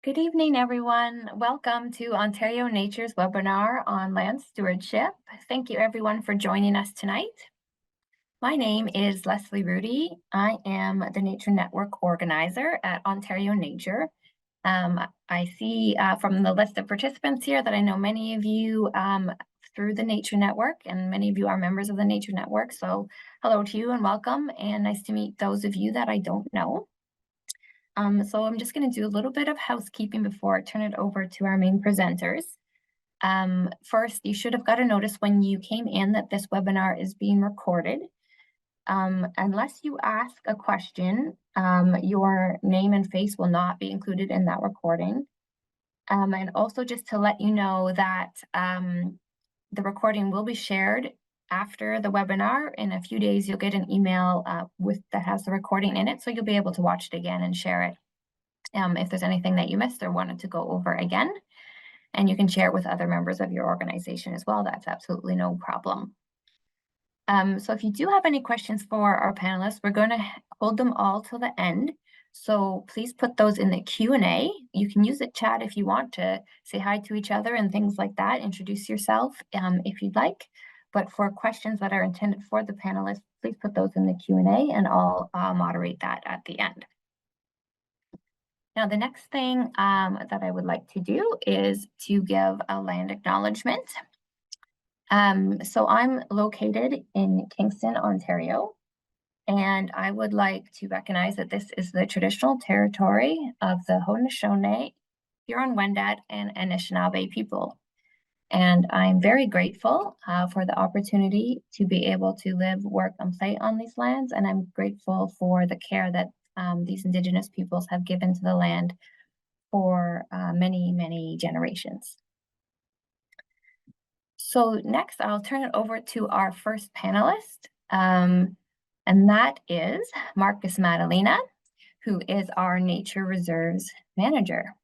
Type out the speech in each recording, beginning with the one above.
Good evening, everyone. Welcome to Ontario Nature's webinar on land stewardship. Thank you, everyone, for joining us tonight. My name is Leslie Rudy. I am the Nature Network organizer at Ontario Nature. I see from the list of participants here that I know many of you through the Nature Network, and many of you are members of the Nature Network. So hello to you and welcome, and nice to meet those of you that I don't know. So I'm just going to do a little bit of housekeeping before I turn it over to our main presenters. First, you should have got a notice when you came in that this webinar is being recorded. Unless you ask a question, your name and face will not be included in that recording. And also just to let you know that the recording will be shared after the webinar. In a few days, you'll get an email that has the recording in it, so you'll be able to watch it again and share it if there's anything that you missed or wanted to go over again. And you can share it with other members of your organization as well. That's absolutely no problem. So if you do have any questions for our panelists, we're going to hold them all till the end. So please put those in the Q&A. You can use the chat if you want to say hi to each other and things like that. Introduce yourself if you'd like. But for questions that are intended for the panelists, please put those in the Q&A and I'll moderate that at the end. Now, the next thing that I would like to do is to give a land acknowledgement. So I'm located in Kingston, Ontario, and I would like to recognize that this is the traditional territory of the Haudenosaunee, Huron-Wendat, and Anishinaabe people. And I'm very grateful for the opportunity to be able to live, work, and play on these lands. And I'm grateful for the care that these Indigenous peoples have given to the land for many, many generations. So next, I'll turn it over to our first panelist, and that is Marcus Madalena, who is our Nature Reserves Manager.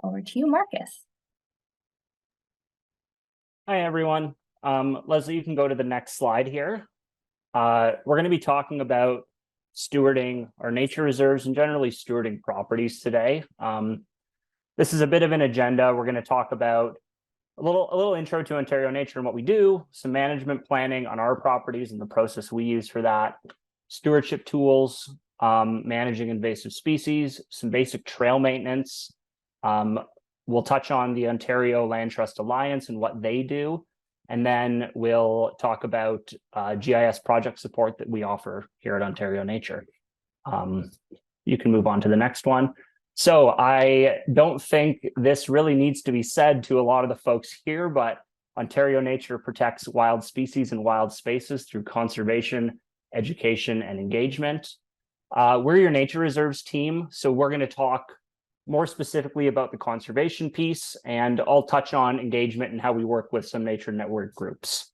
Over to you, Marcus. Hi, everyone. Leslie, you can go to the next slide here. We're going to be talking about stewarding our nature reserves and generally stewarding properties today. This is a bit of an agenda. We're going to talk about a little intro to Ontario Nature and what we do, some management planning on our properties and the process we use for that, stewardship tools, managing invasive species, some basic trail maintenance. We'll touch on the Ontario Land Trust Alliance and what they do. And then we'll talk about GIS project support that we offer here at Ontario Nature. You can move on to the next one. So I don't think this really needs to be said to a lot of the folks here, but Ontario Nature protects wild species and wild spaces through conservation, education, and engagement. We're your nature reserves team, so we're going to talk more specifically about the conservation piece, and I'll touch on engagement and how we work with some nature network groups.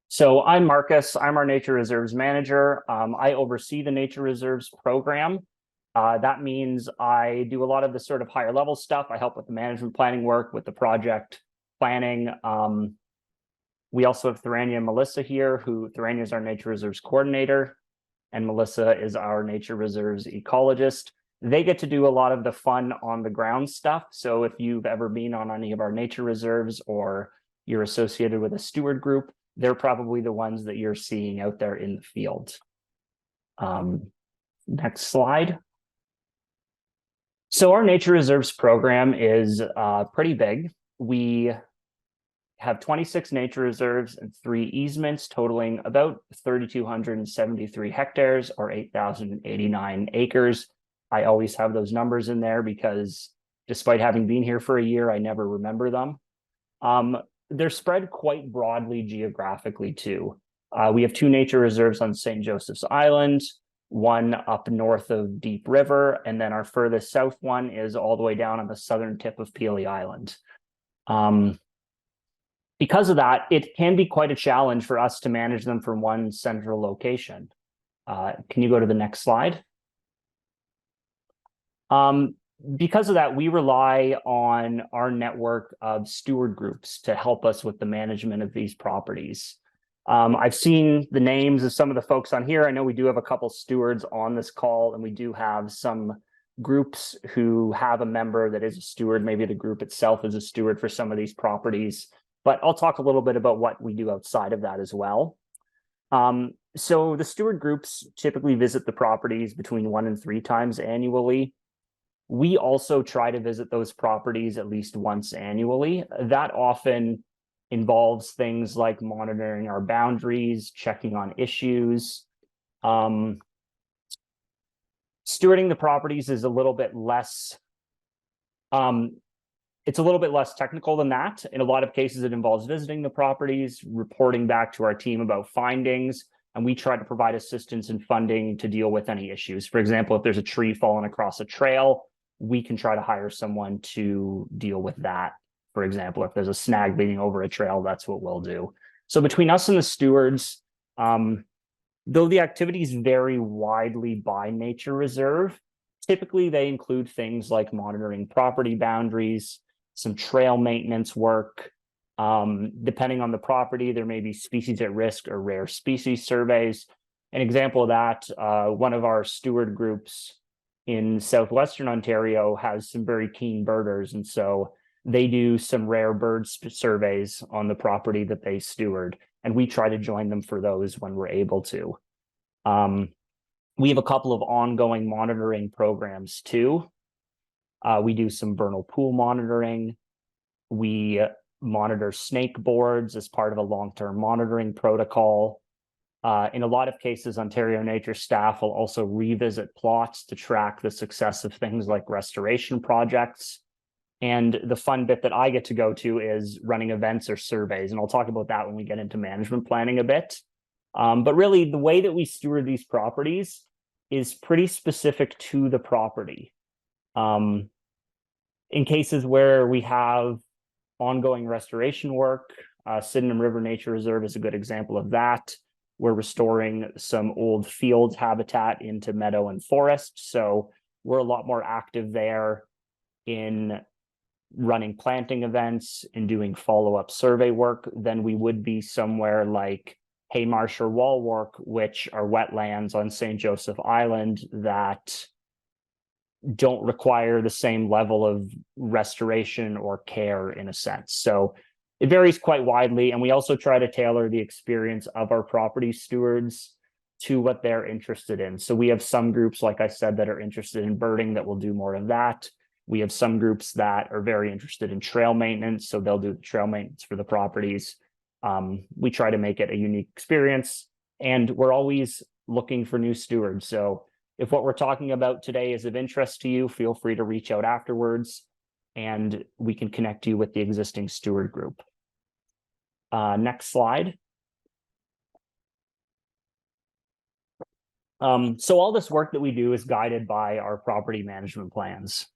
So I'm Marcus. I'm our nature reserves manager. I oversee the nature reserves program. That means I do a lot of the sort of higher level stuff. I help with the management planning work, with the project planning. We also have Thorania and Melissa here, Thorania is our nature reserves coordinator, and Melissa is our nature reserves ecologist. They get to do a lot of the fun on the ground stuff. So if you've ever been on any of our nature reserves or you're associated with a steward group, they're probably the ones that you're seeing out there in the field. Next slide. So our nature reserves program is pretty big. We have 26 nature reserves and 3 easements totaling about 3,273 hectares or 8,089 acres. I always have those numbers in there because despite having been here for a year, I never remember them. They're spread quite broadly geographically too. We have 2 nature reserves on St. Joseph's Island, one up north of Deep River, and then our furthest south one is all the way down on the southern tip of Peely Island. Because of that, it can be quite a challenge for us to manage them from one central location. Can you go to the next slide? Because of that, we rely on our network of steward groups to help us with the management of these properties. I've seen the names of some of the folks on here. I know we do have a couple stewards on this call, and we do have some groups who have a member that is a steward. Maybe the group itself is a steward for some of these properties, but I'll talk a little bit about what we do outside of that as well. So the steward groups typically visit the properties between 1 and 3 times annually. We also try to visit those properties at least once annually. That often involves things like monitoring our boundaries, checking on issues. Stewarding the properties is a little bit less, it's a little bit less technical than that. In a lot of cases, it involves visiting the properties, reporting back to our team about findings, and we try to provide assistance and funding to deal with any issues. For example, if there's a tree falling across a trail, we can try to hire someone to deal with that. For example, if there's a snag leading over a trail, that's what we'll do. So between us and the stewards, though the activities vary widely by nature reserve, typically they include things like monitoring property boundaries, some trail maintenance work. Depending on the property, there may be species at risk or rare species surveys. An example of that, one of our steward groups in southwestern Ontario has some very keen birders, and so they do some rare bird surveys on the property that they steward, and we try to join them for those when we're able to. We have a couple of ongoing monitoring programs too. We do some vernal pool monitoring. We monitor snake boards as part of a long-term monitoring protocol. In a lot of cases, Ontario Nature staff will also revisit plots to track the success of things like restoration projects. And the fun bit that I get to go to is running events or surveys. And I'll talk about that when we get into management planning a bit. But really, the way that we steward these properties is pretty specific to the property. In cases where we have ongoing restoration work, Sydenham River Nature Reserve is a good example of that. We're restoring some old field habitat into meadow and forest. So we're a lot more active there in running planting events and doing follow-up survey work than we would be somewhere like Haymarsh or Walwark, which are wetlands on St. Joseph Island that don't require the same level of restoration or care in a sense. So it varies quite widely, and we also try to tailor the experience of our property stewards to what they're interested in. So we have some groups, like I said, that are interested in birding that will do more of that. We have some groups that are very interested in trail maintenance, so they'll do the trail maintenance for the properties. We try to make it a unique experience, and we're always looking for new stewards. So if what we're talking about today is of interest to you, feel free to reach out afterwards, and we can connect you with the existing steward group. Next slide. So all this work that we do is guided by our property management plans.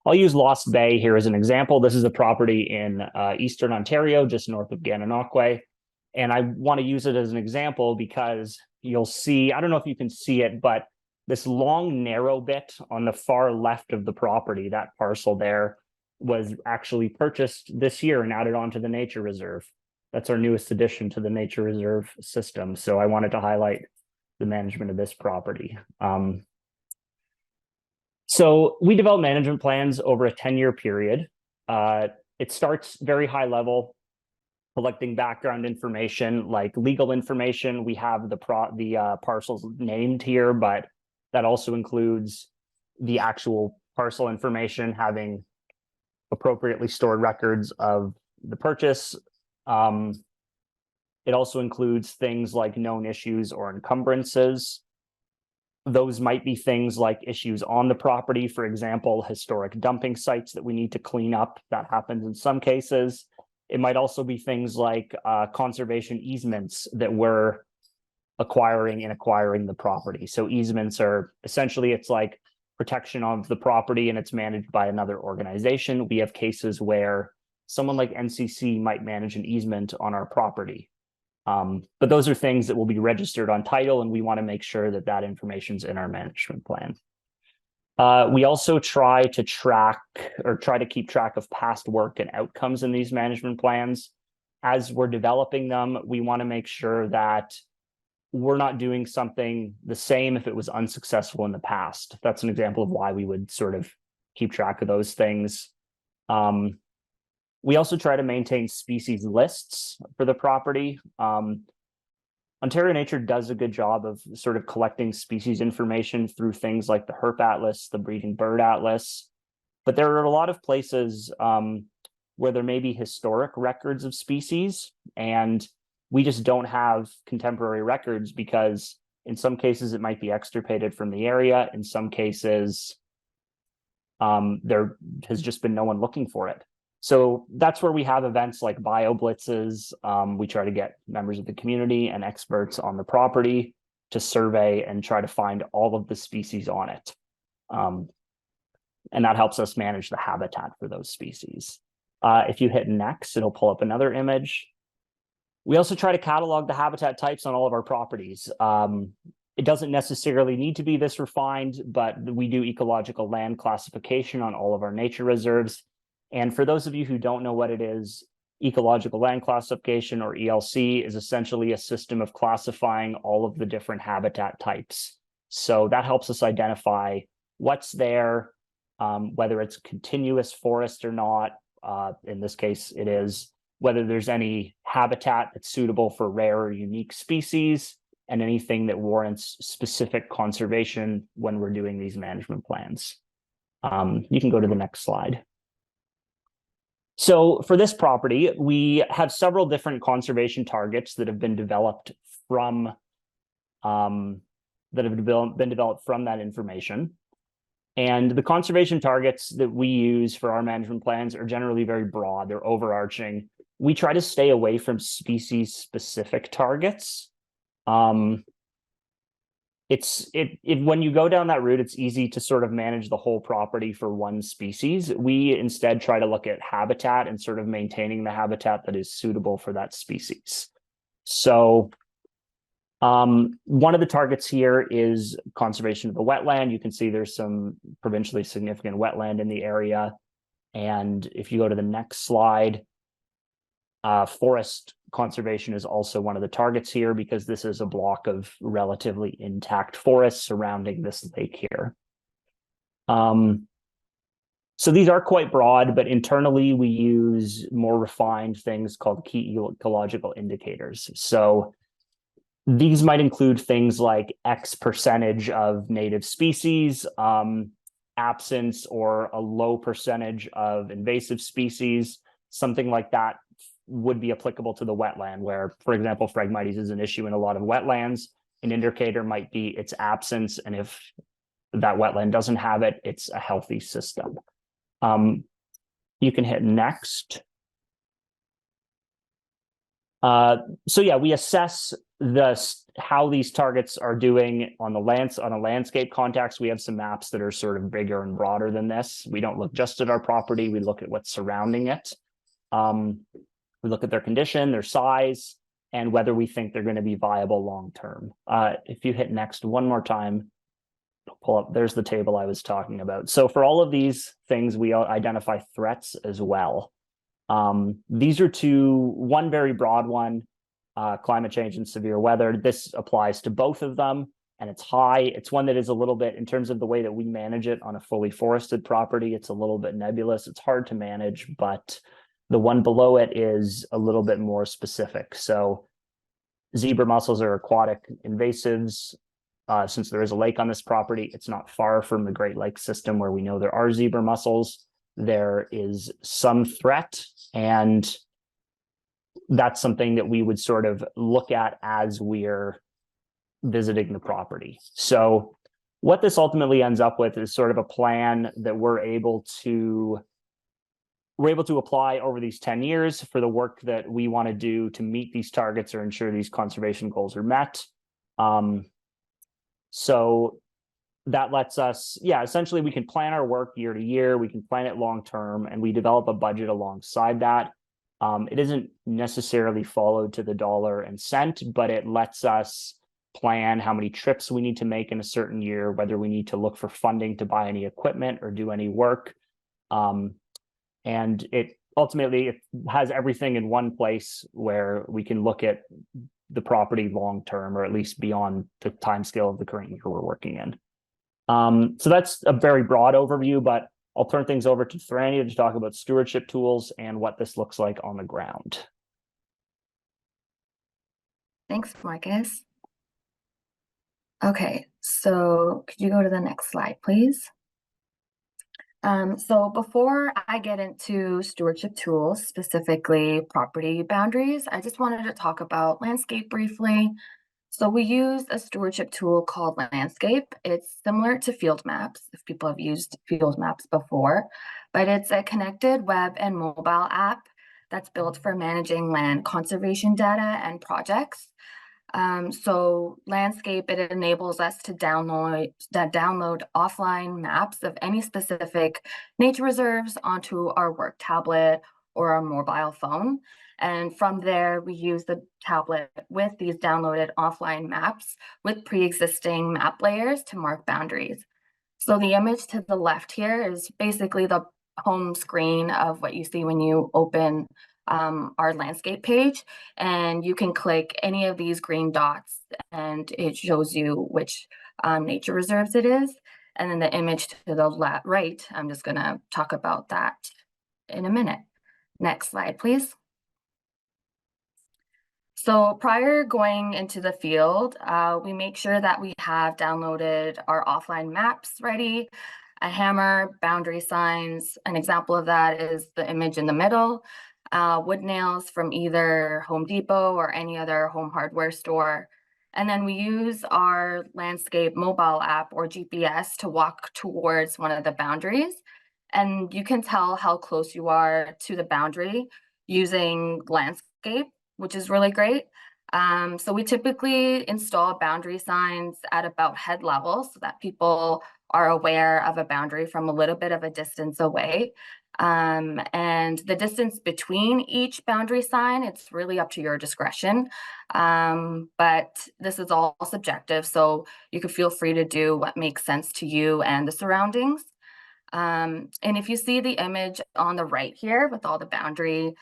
I'll use Lost Bay here as an example. This is a property in Eastern Ontario, just north of Gananoque. And I want to use it as an example because you'll see, I don't know if you can see it, but this long, narrow bit on the far left of the property, that parcel there, was actually purchased this year and added onto the nature reserve. That's our newest addition to the nature reserve system. So I wanted to highlight the management of this property. So we develop management plans over a 10-year period. It starts very high level, collecting background information like legal information. We have the parcels named here, but that also includes the actual parcel information, having appropriately stored records of the purchase. It also includes things like known issues or encumbrances. Those might be things like issues on the property, for example, historic dumping sites that we need to clean up. That happens in some cases. It might also be things like conservation easements that we're acquiring the property. So easements are essentially, it's like protection of the property and it's managed by another organization. We have cases where someone like NCC might manage an easement on our property. But those are things that will be registered on title, and we want to make sure that that information's in our management plan. We also try to keep track of past work and outcomes in these management plans. As we're developing them, we want to make sure that we're not doing something the same if it was unsuccessful in the past. That's an example of why we would sort of keep track of those things. We also try to maintain species lists for the property. Ontario Nature does a good job of sort of collecting species information through things like the Herp Atlas, the Breeding Bird Atlas. But there are a lot of places where there may be historic records of species, and we just don't have contemporary records because in some cases it might be extirpated from the area. In some cases, there has just been no one looking for it. So that's where we have events like bio blitzes. We try to get members of the community and experts on the property to survey and try to find all of the species on it. And that helps us manage the habitat for those species. If you hit next, it'll pull up another image. We also try to catalog the habitat types on all of our properties. It doesn't necessarily need to be this refined, but we do ecological land classification on all of our nature reserves. And for those of you who don't know what it is, ecological land classification, or ELC, is essentially a system of classifying all of the different habitat types. So that helps us identify what's there, whether it's continuous forest or not. In this case, it is, whether there's any habitat that's suitable for rare or unique species, and anything that warrants specific conservation when we're doing these management plans. You can go to the next slide. So for this property, we have several different conservation targets that have been developed from that information. And the conservation targets that we use for our management plans are generally very broad. They're overarching. We try to stay away from species-specific targets. When you go down that route, it's easy to sort of manage the whole property for one species. We instead try to look at habitat and sort of maintaining the habitat that is suitable for that species. So one of the targets here is conservation of the wetland. You can see there's some provincially significant wetland in the area. And if you go to the next slide, forest conservation is also one of the targets here because this is a block of relatively intact forest surrounding this lake here. So these are quite broad, but internally we use more refined things called key ecological indicators. So these might include things like X percentage of native species, absence or a low percentage of invasive species, something like that would be applicable to the wetland, where, for example, Phragmites is an issue in a lot of wetlands. An indicator might be its absence, and if that wetland doesn't have it, it's a healthy system. You can hit next. So yeah, we assess how these targets are doing on a landscape context. We have some maps that are sort of bigger and broader than this. We don't look just at our property, we look at what's surrounding it. We look at their condition, their size, and whether we think they're going to be viable long-term. If you hit next one more time, pull up, there's the table I was talking about. So for all of these things, we identify threats as well. These are one very broad one, climate change and severe weather. This applies to both of them, and it's high. It's one that is a little bit, in terms of the way that we manage it on a fully forested property, it's a little bit nebulous. It's hard to manage, but the one below it is a little bit more specific. So zebra mussels are aquatic invasives. Since there is a lake on this property, it's not far from the Great Lakes system where we know there are zebra mussels. There is some threat, and that's something that we would sort of look at as we're visiting the property. So what this ultimately ends up with is sort of a plan that we're able to apply over these 10 years for the work that we want to do to meet these targets or ensure these conservation goals are met. So that lets us, essentially we can plan our work year to year, we can plan it long-term, and we develop a budget alongside that. It isn't necessarily followed to the dollar and cent, but it lets us plan how many trips we need to make in a certain year, whether we need to look for funding to buy any equipment or do any work. And it ultimately has everything in one place where we can look at the property long term, or at least beyond the time scale of the current year we're working in. So that's a very broad overview, but I'll turn things over to Franny to talk about stewardship tools and what this looks like on the ground. Thanks, Marcus. Okay, so could you go to the next slide, please? So before I get into stewardship tools, specifically property boundaries, I just wanted to talk about landscape briefly. So we use a stewardship tool called Landscape. It's similar to field maps, if people have used field maps before, but it's a connected web and mobile app that's built for managing land conservation data and projects. So Landscape, it enables us to download offline maps of any specific nature reserves onto our work tablet or our mobile phone. And from there, we use the tablet with these downloaded offline maps with pre-existing map layers to mark boundaries. So the image to the left here is basically the home screen of what you see when you open our landscape page, and you can click any of these green dots and it shows you which nature reserves it is. And then the image to the right, I'm just going to talk about that in a minute. Next slide, please. So prior going into the field, we make sure that we have downloaded our offline maps ready, a hammer, boundary signs. An example of that is the image in the middle, wood nails from either Home Depot or any other home hardware store. And then we use our Landscape mobile app or GPS to walk towards one of the boundaries. And you can tell how close you are to the boundary using Landscape, which is really great. So we typically install boundary signs at about head level so that people are aware of a boundary from a little bit of a distance away. And the distance between each boundary sign, it's really up to your discretion. But this is all subjective, so you can feel free to do what makes sense to you and the surroundings. And if you see the image on the right here with all the boundary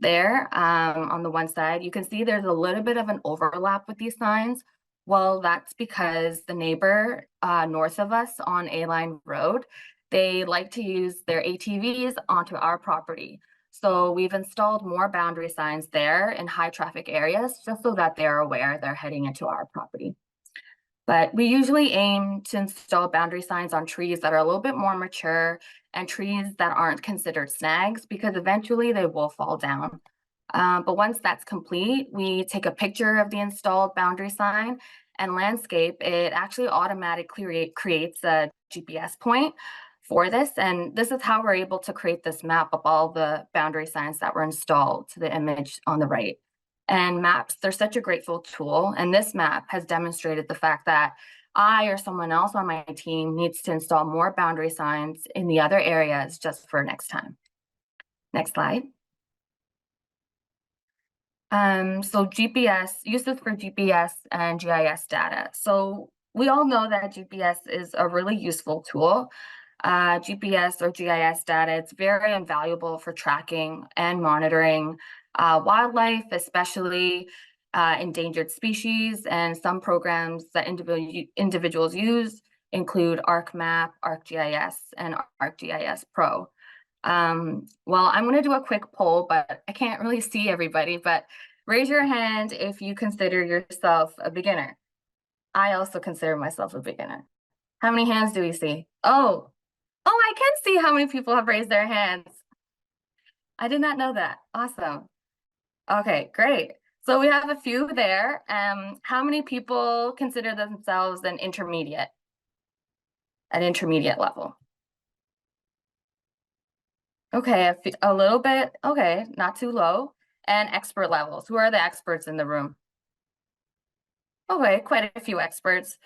there on the one side, you can see there's a little bit of an overlap with these signs. Well, that's because the neighbor north of us on A-Line Road, they like to use their ATVs onto our property. So we've installed more boundary signs there in high traffic areas just so that they're aware they're heading into our property. But we usually aim to install boundary signs on trees that are a little bit more mature and trees that aren't considered snags because eventually they will fall down. But once that's complete, we take a picture of the installed boundary sign, and Landscape, it actually automatically creates a GPS point for this. And this is how we're able to create this map of all the boundary signs that were installed to the image on the right. And maps, they're such a grateful tool. And this map has demonstrated the fact that I or someone else on my team needs to install more boundary signs in the other areas just for next time. Next slide. So GPS, uses for GPS and GIS data. So we all know that GPS is a really useful tool. GPS or GIS data, it's very invaluable for tracking and monitoring wildlife, especially endangered species, and some programs that individuals use include ArcMap, ArcGIS, and ArcGIS Pro. Well, I'm going to do a quick poll, but I can't really see everybody, but raise your hand if you consider yourself a beginner. I also consider myself a beginner. How many hands do we see? Oh, I can see how many people have raised their hands. I did not know that. Awesome. Okay, great. So we have a few there. How many people consider themselves an intermediate, at intermediate level? Okay, a little bit. Okay, not too low. And expert levels. Who are the experts in the room? Okay, quite a few experts.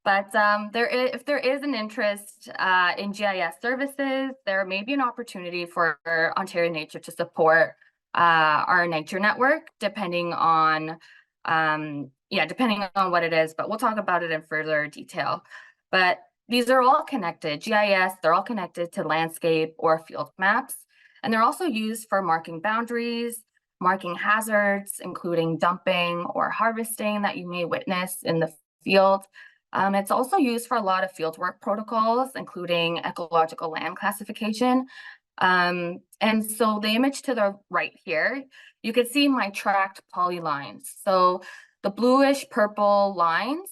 But if there is an interest in GIS services, there may be an opportunity for Ontario Nature to support our nature network, depending on what it is. But we'll talk about it in further detail. But these are all connected. GIS, they're all connected to landscape or field maps, and they're also used for marking boundaries, marking hazards, including dumping or harvesting that you may witness in the field. It's also used for a lot of fieldwork protocols, including ecological land classification. And so the image to the right here, you can see my tracked polylines. So the bluish purple lines,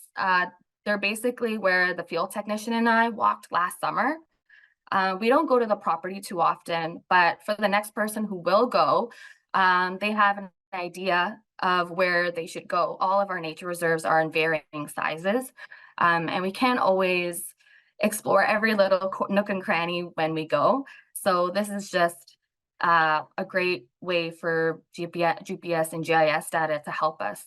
they're basically where the field technician and I walked last summer. We don't go to the property too often, but for the next person who will go, they have an idea of where they should go. All of our nature reserves are in varying sizes, and we can't always explore every little nook and cranny when we go. So this is just a great way for GPS and GIS data to help us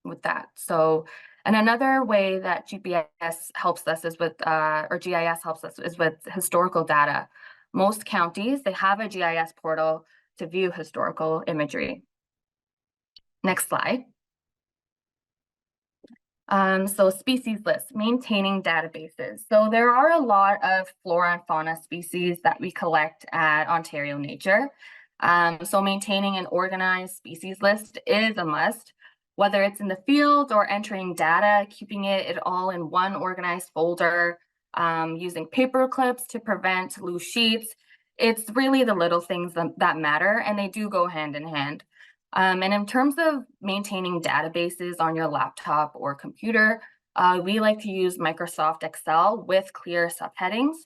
with that. So, and another way that GPS helps us is with, or GIS helps us is with historical data. Most counties, they have a GIS portal to view historical imagery. Next slide. So species list, maintaining databases. So there are a lot of flora and fauna species that we collect at Ontario Nature. So maintaining an organized species list is a must, whether it's in the field or entering data, keeping it all in one organized folder, using paper clips to prevent loose sheets. It's really the little things that matter, and they do go hand in hand. And in terms of maintaining databases on your laptop or computer, we like to use Microsoft Excel with clear subheadings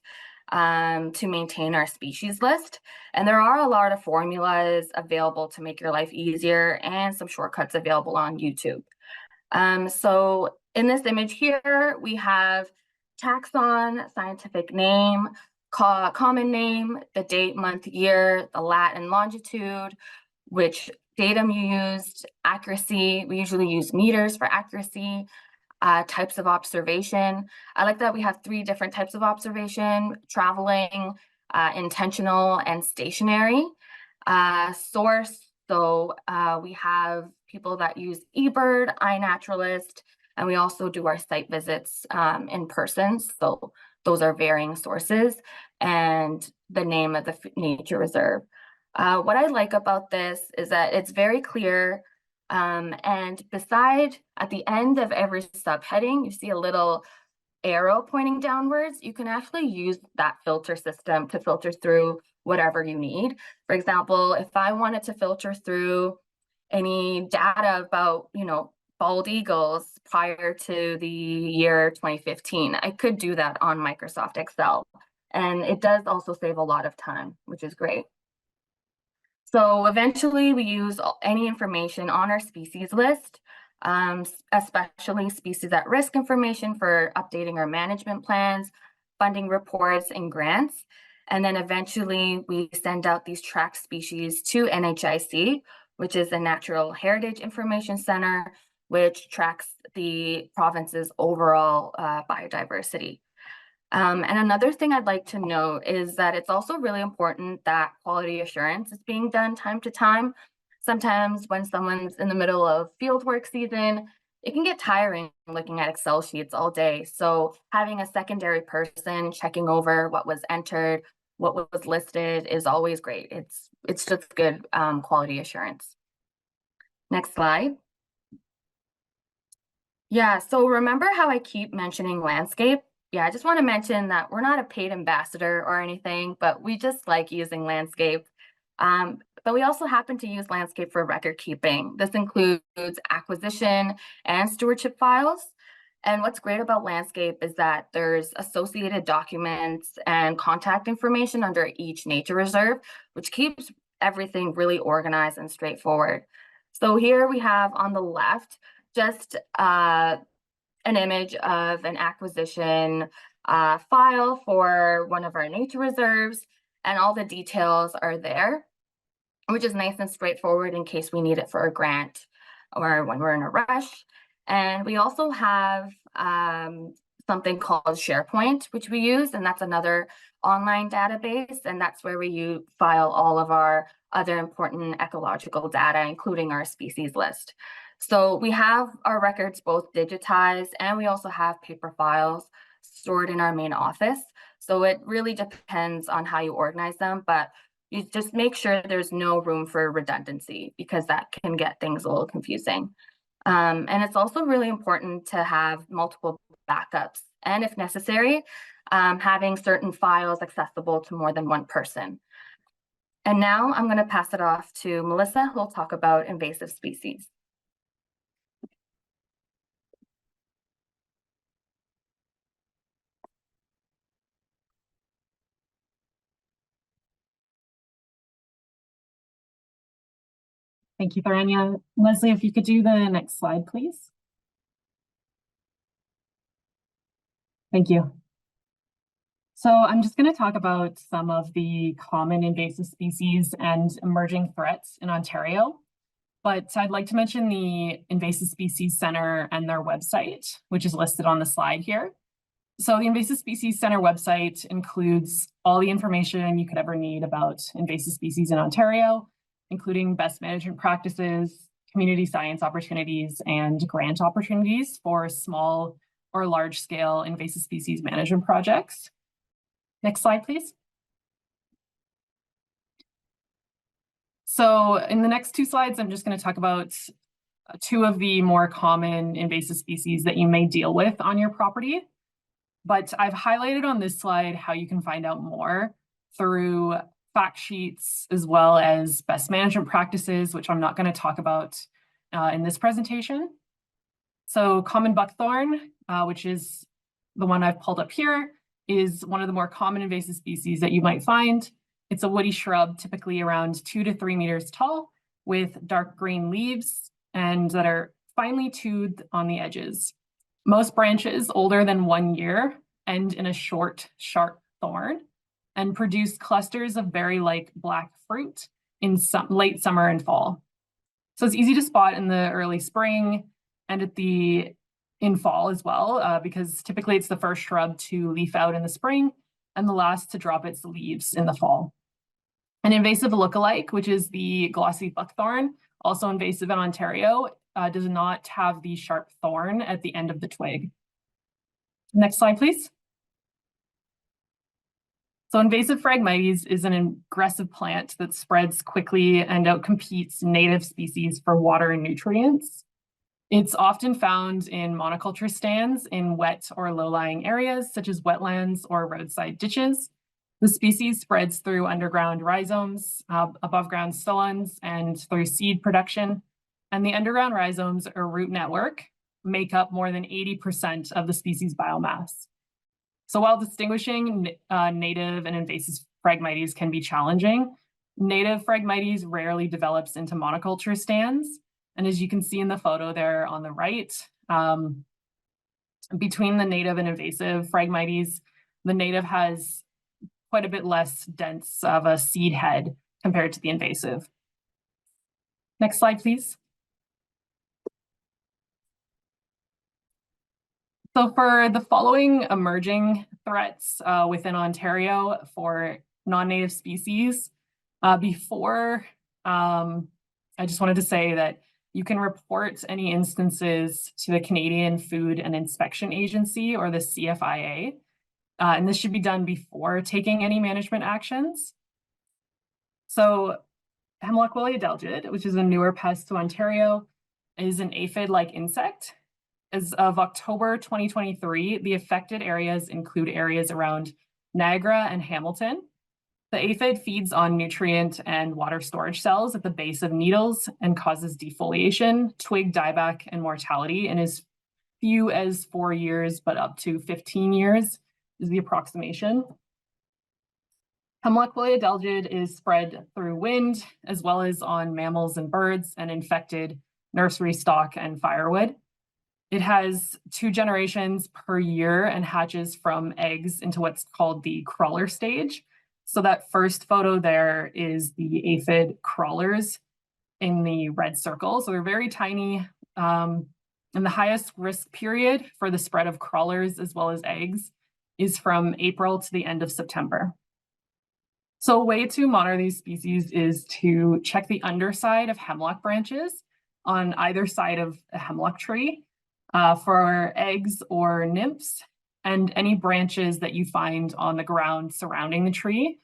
to maintain our species list. And there are a lot of formulas available to make your life easier and some shortcuts available on YouTube. So in this image here, we have taxon, scientific name, common name, the date, month, year, the lat and longitude, which datum you used, accuracy. We usually use meters for accuracy, types of observation. I like that we have 3 different types of observation: traveling, intentional, and stationary. Source, so we have people that use eBird, iNaturalist, and we also do our site visits in person. So those are varying sources, and the name of the nature reserve. What I like about this is that it's very clear, and beside, at the end of every subheading, you see a little arrow pointing downwards. You can actually use that filter system to filter through whatever you need. For example, if I wanted to filter through any data about, bald eagles prior to the year 2015, I could do that on Microsoft Excel. And it does also save a lot of time, which is great. So eventually we use any information on our species list, especially species at risk information for updating our management plans, funding reports, and grants. And then eventually we send out these tracked species to NHIC, which is the Natural Heritage Information Center, which tracks the province's overall biodiversity. And another thing I'd like to note is that it's also really important that quality assurance is being done time to time. Sometimes when someone's in the middle of fieldwork season, it can get tiring looking at Excel sheets all day. So having a secondary person checking over what was entered, what was listed is always great. It's just good quality assurance. Next slide. Yeah, so remember how I keep mentioning landscape? Yeah, I just want to mention that we're not a paid ambassador or anything, but we just like using landscape. But we also happen to use landscape for record keeping. This includes acquisition and stewardship files. And what's great about landscape is that there's associated documents and contact information under each nature reserve, which keeps everything really organized and straightforward. So here we have on the left just an image of an acquisition file for one of our nature reserves, and all the details are there, which is nice and straightforward in case we need it for a grant or when we're in a rush. And we also have something called SharePoint, which we use, and that's another online database, and that's where we file all of our other important ecological data, including our species list. So we have our records both digitized, and we also have paper files stored in our main office. So it really depends on how you organize them, but you just make sure there's no room for redundancy, because that can get things a little confusing. And it's also really important to have multiple backups, and if necessary, having certain files accessible to more than one person. And now I'm going to pass it off to Melissa, who will talk about invasive species. Thank you, Tharanya. Leslie, if you could do the next slide, please. Thank you. So I'm just going to talk about some of the common invasive species and emerging threats in Ontario. But I'd like to mention the Invasive Species Center and their website, which is listed on the slide here. So the Invasive Species Center website includes all the information you could ever need about invasive species in Ontario, including best management practices, community science opportunities, and grant opportunities for small or large-scale invasive species management projects. Next slide, please. So in the next two slides, I'm just going to talk about two of the more common invasive species that you may deal with on your property. But I've highlighted on this slide how you can find out more through fact sheets, as well as best management practices, which I'm not going to talk about in this presentation. So common buckthorn, which is the one I've pulled up here, is one of the more common invasive species that you might find. It's a woody shrub, typically around 2 to 3 meters tall, with dark green leaves and that are finely toothed on the edges. Most branches older than 1 year end in a short, sharp thorn and produce clusters of berry-like black fruit in late summer and fall. So it's easy to spot in the early spring and in fall as well, because typically it's the first shrub to leaf out in the spring and the last to drop its leaves in the fall. An invasive lookalike, which is the glossy buckthorn, also invasive in Ontario, does not have the sharp thorn at the end of the twig. Next slide, please. So invasive Phragmites is an aggressive plant that spreads quickly and outcompetes native species for water and nutrients. It's often found in monoculture stands in wet or low-lying areas, such as wetlands or roadside ditches. The species spreads through underground rhizomes, above-ground stolons, and through seed production. And the underground rhizomes or root network make up more than 80% of the species biomass. So while distinguishing native and invasive Phragmites can be challenging, native Phragmites rarely develops into monoculture stands. And as you can see in the photo there on the right, between the native and invasive Phragmites, the native has quite a bit less dense of a seed head compared to the invasive. Next slide, please. So for the following emerging threats within Ontario for non-native species, I just wanted to say that you can report any instances to the Canadian Food and Inspection Agency, or the CFIA, and this should be done before taking any management actions. So Hemlock woolly adelgid, which is a newer pest to Ontario, is an aphid-like insect. As of October 2023, the affected areas include areas around Niagara and Hamilton. The aphid feeds on nutrient and water storage cells at the base of needles and causes defoliation, twig dieback, and mortality in as few as 4 years, but up to 15 years is the approximation. Hemlock woolly adelgid is spread through wind, as well as on mammals and birds, and infected nursery stock and firewood. It has 2 generations per year and hatches from eggs into what's called the crawler stage. So that first photo there is the aphid crawlers in the red circle. So they're very tiny. And the highest risk period for the spread of crawlers as well as eggs is from April to the end of September. So a way to monitor these species is to check the underside of hemlock branches on either side of a hemlock tree for eggs or nymphs, and any branches that you find on the ground surrounding the tree,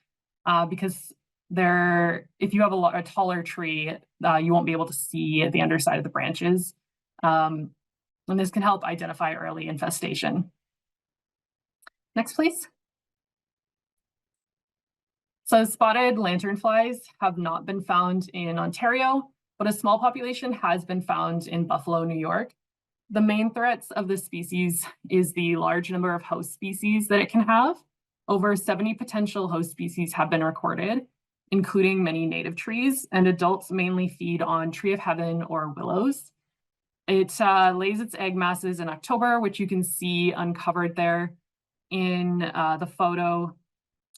because if you have a taller tree, you won't be able to see the underside of the branches. And this can help identify early infestation. Next, please. So spotted lanternflies have not been found in Ontario, but a small population has been found in Buffalo, New York. The main threats of this species is the large number of host species that it can have. Over 70 potential host species have been recorded, including many native trees, and adults mainly feed on tree of heaven or willows. It lays its egg masses in October, which you can see uncovered there in the photo.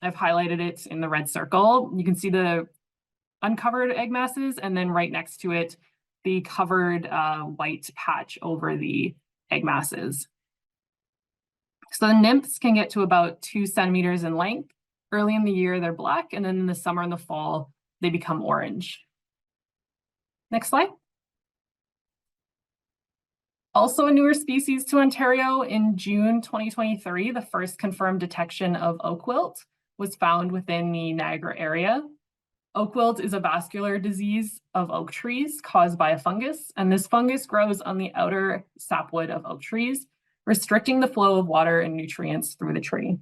I've highlighted it in the red circle. You can see the uncovered egg masses, and then right next to it, the covered white patch over the egg masses. So the nymphs can get to about 2 centimeters in length. Early in the year, they're black, and then in the summer and the fall, they become orange. Next slide. Also a newer species to Ontario, in June 2023, the first confirmed detection of oak wilt was found within the Niagara area. Oak wilt is a vascular disease of oak trees caused by a fungus, and this fungus grows on the outer sapwood of oak trees, restricting the flow of water and nutrients through the tree.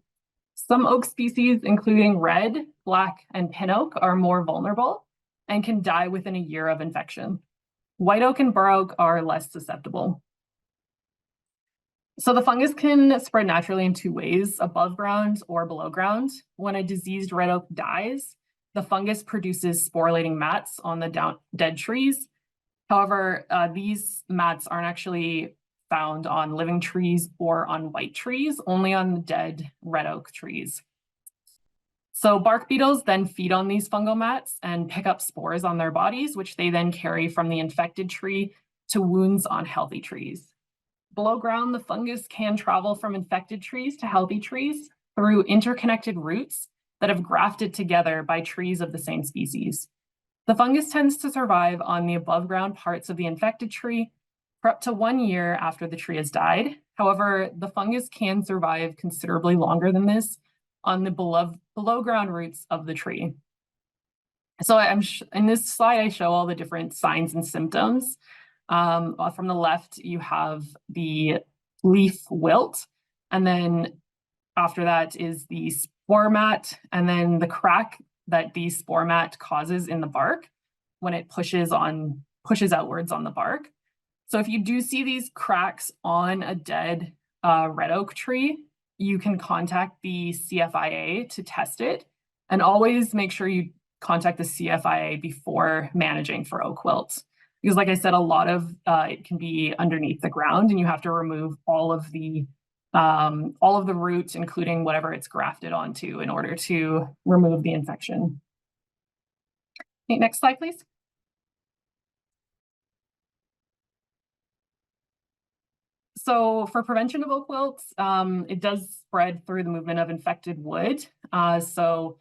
Some oak species, including red, black, and pin oak, are more vulnerable and can die within a year of infection. White oak and bur oak are less susceptible. So the fungus can spread naturally in 2 ways, above ground or below ground. When a diseased red oak dies, the fungus produces sporulating mats on the dead trees. However, these mats aren't actually found on living trees or on white trees, only on the dead red oak trees. So bark beetles then feed on these fungal mats and pick up spores on their bodies, which they then carry from the infected tree to wounds on healthy trees. Below ground, the fungus can travel from infected trees to healthy trees through interconnected roots that have grafted together by trees of the same species. The fungus tends to survive on the above ground parts of the infected tree for up to 1 year after the tree has died. However, the fungus can survive considerably longer than this on the below ground roots of the tree. So in this slide, I show all the different signs and symptoms. From the left, you have the leaf wilt, and then after that is the spore mat, and then the crack that the spore mat causes in the bark when it pushes outwards on the bark. So if you do see these cracks on a dead red oak tree, you can contact the CFIA to test it, and always make sure you contact the CFIA before managing for oak wilt. Because like I said, a lot of it can be underneath the ground, and you have to remove all of the roots, including whatever it's grafted onto, in order to remove the infection. Okay, next slide, please. So for prevention of oak wilt, it does spread through the movement of infected wood. So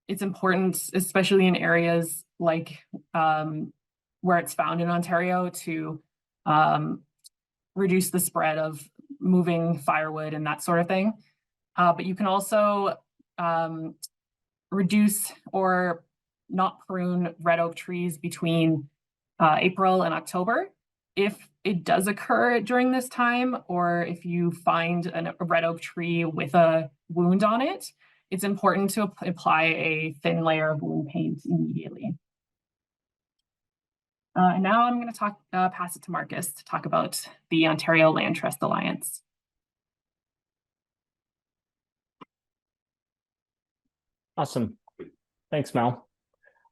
it's important, especially in areas like where it's found in Ontario, to reduce the spread of moving firewood and that sort of thing. But you can also reduce or not prune red oak trees between April and October. If it does occur during this time, or if you find a red oak tree with a wound on it, it's important to apply a thin layer of wound paint immediately. And now I'm going to pass it to Marcus to talk about the Ontario Land Trust Alliance. Awesome. Thanks, Mel.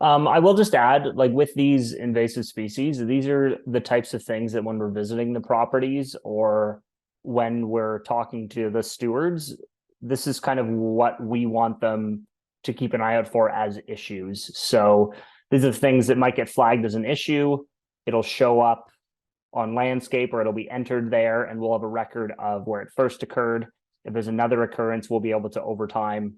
I will just add, like with these invasive species, these are the types of things that when we're visiting the properties or when we're talking to the stewards, this is kind of what we want them to keep an eye out for as issues. So these are things that might get flagged as an issue. It'll show up on landscape, or it'll be entered there, and we'll have a record of where it first occurred. If there's another occurrence, we'll be able to over time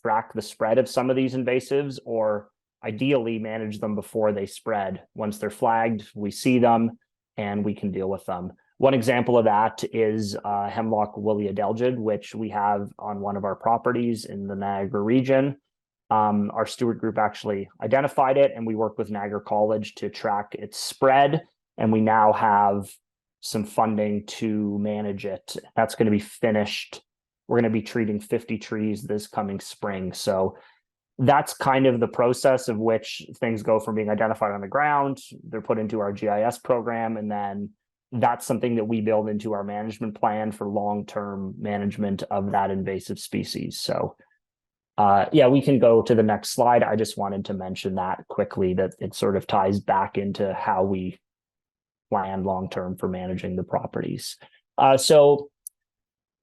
track the spread of some of these invasives, or ideally manage them before they spread. Once they're flagged, we see them and we can deal with them. One example of that is hemlock woolly adelgid, which we have on one of our properties in the Niagara region. Our Steward Group actually identified it, and we worked with Niagara College to track its spread, and we now have some funding to manage it. That's going to be finished. We're going to be treating 50 trees this coming spring. So that's kind of the process of which things go from being identified on the ground, they're put into our GIS program, and then that's something that we build into our management plan for long-term management of that invasive species. So yeah, we can go to the next slide. I just wanted to mention that quickly, that it sort of ties back into how we plan long-term for managing the properties. So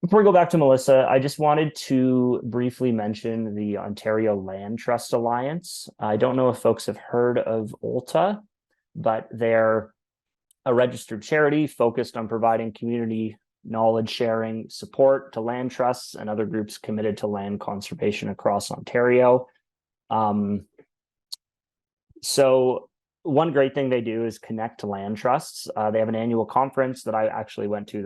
before we go back to Melissa, I just wanted to briefly mention the Ontario Land Trust Alliance. I don't know if folks have heard of OLTA, but they're a registered charity focused on providing community knowledge sharing support to land trusts and other groups committed to land conservation across Ontario. So one great thing they do is connect to land trusts. They have an annual conference that I actually went to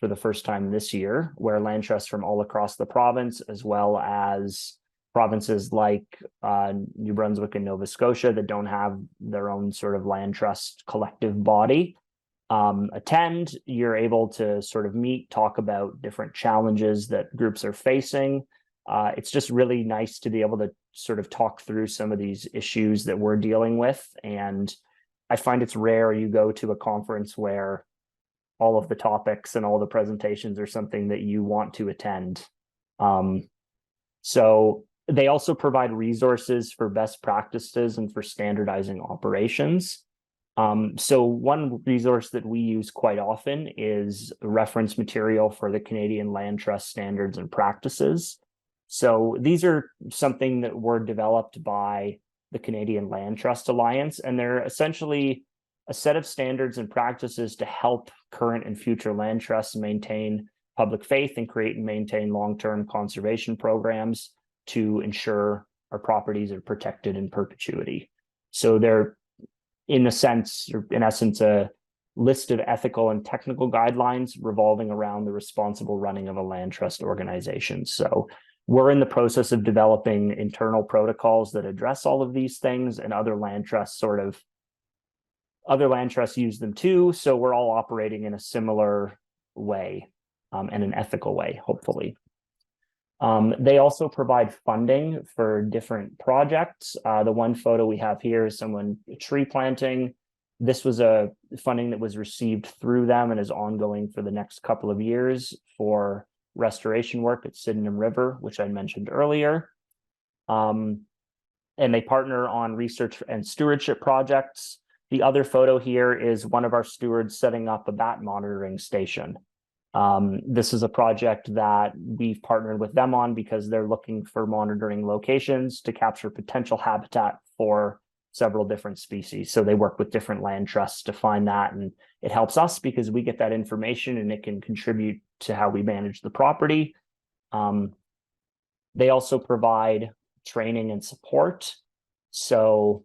for the first time this year, where land trusts from all across the province, as well as provinces like New Brunswick and Nova Scotia that don't have their own sort of land trust collective body, attend. You're able to sort of meet, talk about different challenges that groups are facing. It's just really nice to be able to sort of talk through some of these issues that we're dealing with. And I find it's rare you go to a conference where all of the topics and all the presentations are something that you want to attend. So they also provide resources for best practices and for standardizing operations. So one resource that we use quite often is reference material for the Canadian Land Trust Standards and Practices. So these are something that were developed by the Canadian Land Trust Alliance, and they're essentially a set of standards and practices to help current and future land trusts maintain public faith and create and maintain long-term conservation programs to ensure our properties are protected in perpetuity. So they're, in essence, a list of ethical and technical guidelines revolving around the responsible running of a land trust organization. So we're in the process of developing internal protocols that address all of these things, and other land trusts use them too. So we're all operating in a similar way, and an ethical way, hopefully. They also provide funding for different projects. The one photo we have here is someone tree planting. This was a funding that was received through them and is ongoing for the next couple of years for restoration work at Sydenham River, which I mentioned earlier. And they partner on research and stewardship projects. The other photo here is one of our stewards setting up a bat monitoring station. This is a project that we've partnered with them on because they're looking for monitoring locations to capture potential habitat for several different species. So they work with different land trusts to find that, and it helps us because we get that information and it can contribute to how we manage the property. They also provide training and support. So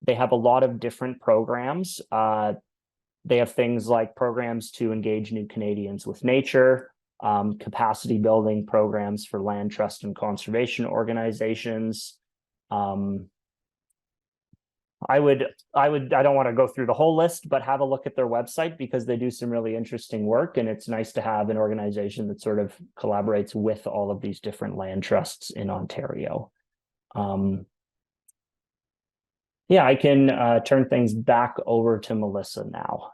they have a lot of different programs. They have things like programs to engage new Canadians with nature, capacity building programs for land trust and conservation organizations. I don't want to go through the whole list, but have a look at their website because they do some really interesting work, and it's nice to have an organization that sort of collaborates with all of these different land trusts in Ontario. Yeah, I can turn things back over to Melissa now.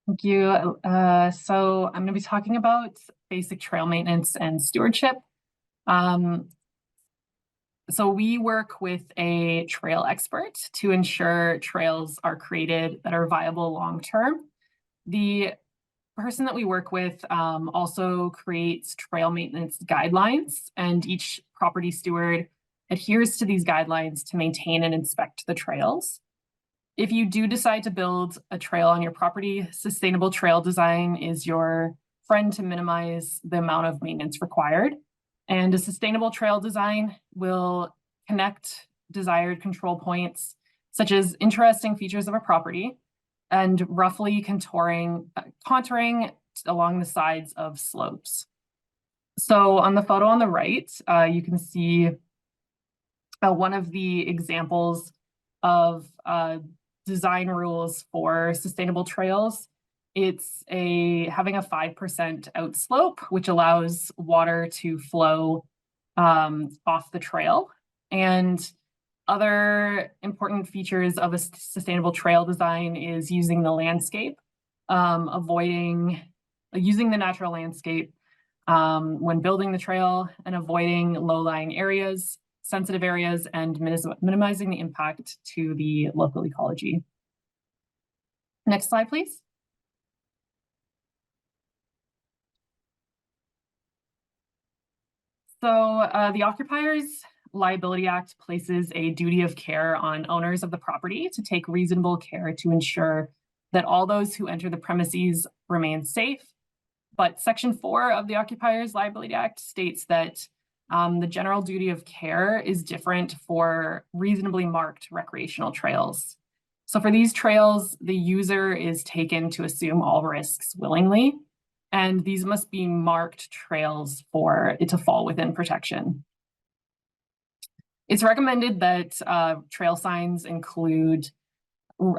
Thank you. So I'm going to be talking about basic trail maintenance and stewardship. So we work with a trail expert to ensure trails are created that are viable long-term. The person that we work with also creates trail maintenance guidelines, and each property steward adheres to these guidelines to maintain and inspect the trails. If you do decide to build a trail on your property, sustainable trail design is your friend to minimize the amount of maintenance required. And a sustainable trail design will connect desired control points such as interesting features of a property and roughly contouring along the sides of slopes. So on the photo on the right, you can see one of the examples of design rules for sustainable trails. It's having a 5% outslope, which allows water to flow off the trail. And other important features of a sustainable trail design is using the landscape, using the natural landscape when building the trail, and avoiding low-lying areas, sensitive areas, and minimizing the impact to the local ecology. Next slide, please. So the Occupiers Liability Act places a duty of care on owners of the property to take reasonable care to ensure that all those who enter the premises remain safe. But Section 4 of the Occupiers Liability Act states that the general duty of care is different for reasonably marked recreational trails. So for these trails, the user is taken to assume all risks willingly, and these must be marked trails for it to fall within protection. It's recommended that trail signs include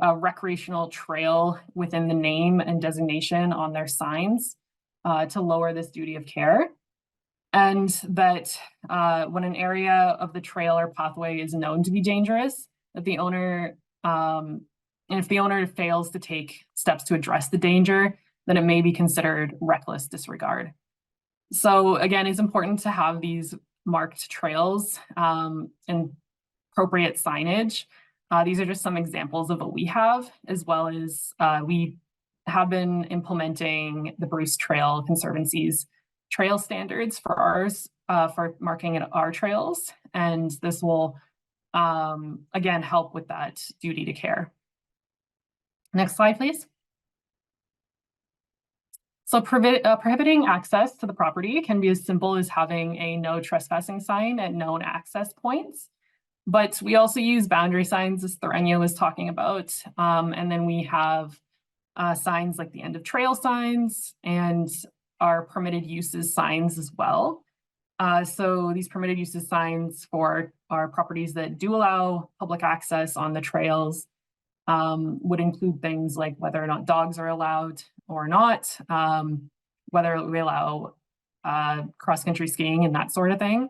a recreational trail within the name and designation on their signs to lower this duty of care. And that when an area of the trail or pathway is known to be dangerous, that the owner, and if the owner fails to take steps to address the danger, then it may be considered reckless disregard. So again, it's important to have these marked trails and appropriate signage. These are just some examples of what we have, as well as we have been implementing the Bruce Trail Conservancy's trail standards for ours, for marking our trails. And this will, again, help with that duty to care. Next slide, please. So prohibiting access to the property can be as simple as having a no trespassing sign at known access points. But we also use boundary signs, as Thorenya was talking about. And then we have signs like the end of trail signs and our permitted uses signs as well. So these permitted uses signs for our properties that do allow public access on the trails would include things like whether or not dogs are allowed or not, whether we allow cross-country skiing and that sort of thing.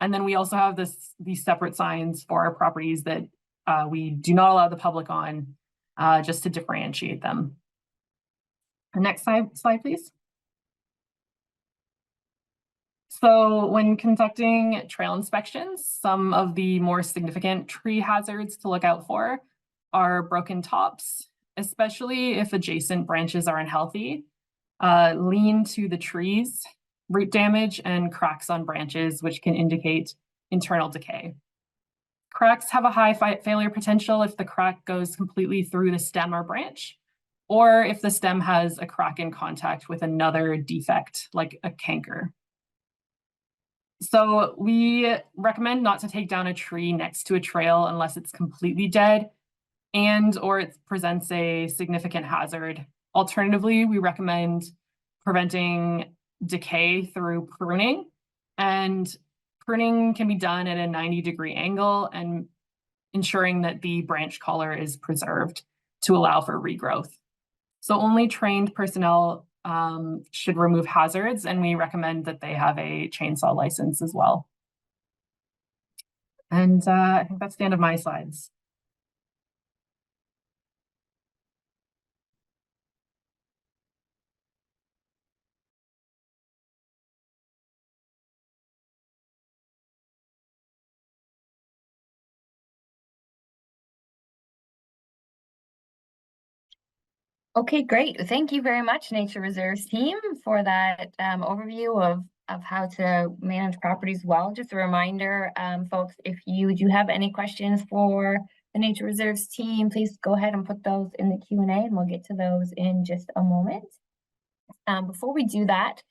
And then we also have these separate signs for our properties that we do not allow the public on, just to differentiate them. The next slide, please. So when conducting trail inspections, some of the more significant tree hazards to look out for are broken tops, especially if adjacent branches are unhealthy, lean to the trees, root damage, and cracks on branches, which can indicate internal decay. Cracks have a high failure potential if the crack goes completely through the stem or branch, or if the stem has a crack in contact with another defect, like a canker. So we recommend not to take down a tree next to a trail unless it's completely dead or it presents a significant hazard. Alternatively, we recommend preventing decay through pruning, and pruning can be done at a 90-degree angle and ensuring that the branch collar is preserved to allow for regrowth. So only trained personnel should remove hazards, and we recommend that they have a chainsaw license as well. And I think that's the end of my slides. Okay, great. Thank you very much, Nature Reserves team, for that overview of how to manage properties well. Just a reminder, folks, if you do have any questions for the Nature Reserves team, please go ahead and put those in the Q&A, and we'll get to those in just a moment. Before we do that,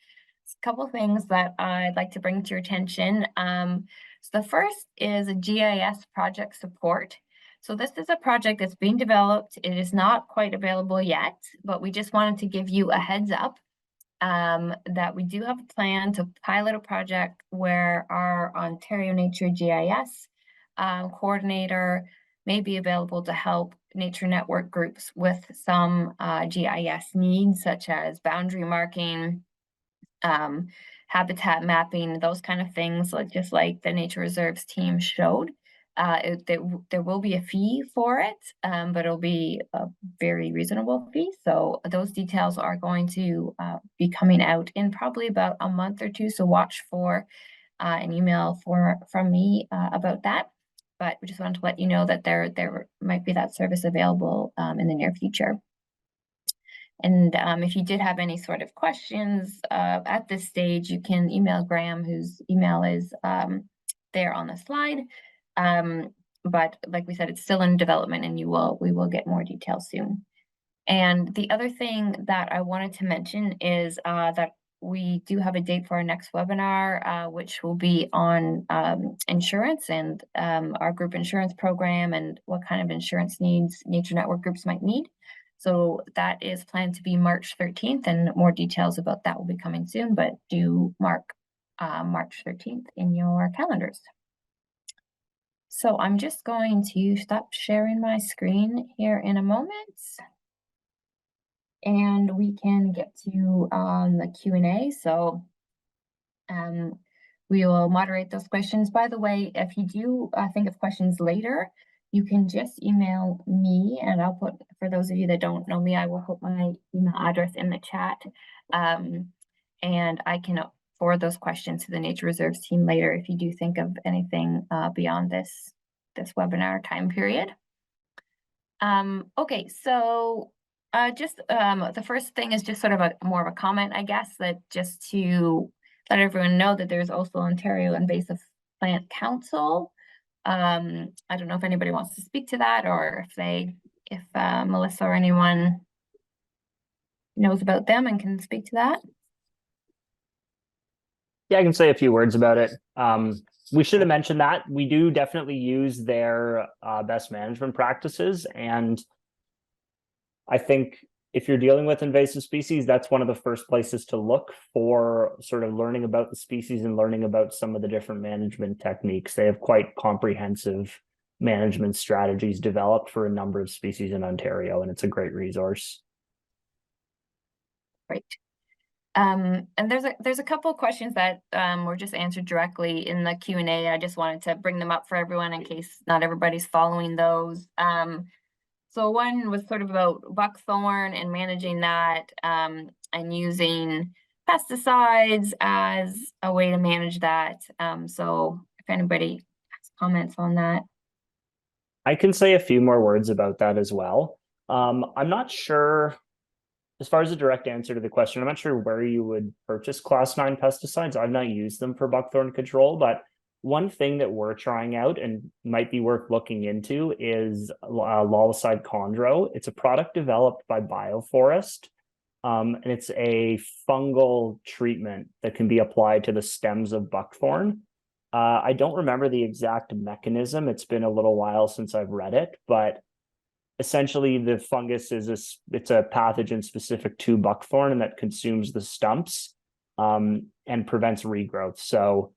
a couple of things that I'd like to bring to your attention. So the first is a GIS project support. So this is a project that's being developed. It is not quite available yet, but we just wanted to give you a heads up that we do have a plan to pilot a project where our Ontario Nature GIS coordinator may be available to help nature network groups with some GIS needs, such as boundary marking, habitat mapping, those kind of things, just like the nature reserves team showed. There will be a fee for it, but it'll be a very reasonable fee. So those details are going to be coming out in probably about a month or two. So watch for an email from me about that. But we just wanted to let you know that there might be that service available in the near future. And if you did have any sort of questions at this stage, you can email Graham, whose email is there on the slide. But like we said, it's still in development, and we will get more details soon. And the other thing that I wanted to mention is that we do have a date for our next webinar, which will be on insurance and our group insurance program and what kind of insurance needs nature network groups might need. So that is planned to be March 13th, and more details about that will be coming soon, but do mark March 13th in your calendars. So I'm just going to stop sharing my screen here in a moment, and we can get to the Q&A. So we will moderate those questions. By the way, if you do think of questions later, you can just email me, and I'll put, for those of you that don't know me, I will put my email address in the chat, and I can forward those questions to the Nature Reserves team later if you do think of anything beyond this webinar time period. Okay, so the first thing is just sort of more of a comment, I guess, that just to let everyone know that there's also Ontario Invasive Plant Council. I don't know if anybody wants to speak to that, or if Melissa or anyone knows about them and can speak to that. Yeah, I can say a few words about it. We should have mentioned that we do definitely use their best management practices. And I think if you're dealing with invasive species, that's one of the first places to look for sort of learning about the species and learning about some of the different management techniques. They have quite comprehensive management strategies developed for a number of species in Ontario, and it's a great resource. Right. And there's a couple of questions that were just answered directly in the Q&A. I just wanted to bring them up for everyone in case not everybody's following those. So one was sort of about buckthorn and managing that, and using pesticides as a way to manage that. So if anybody has comments on that. I can say a few more words about that as well. I'm not sure, as far as a direct answer to the question, I'm not sure where you would purchase Class 9 pesticides. I've not used them for buckthorn control, but one thing that we're trying out and might be worth looking into is Lolicide chondro. It's a product developed by Bioforest, and it's a fungal treatment that can be applied to the stems of buckthorn. I don't remember the exact mechanism. It's been a little while since I've read it, but essentially the fungus it's a pathogen specific to buckthorn and that consumes the stumps and prevents regrowth. So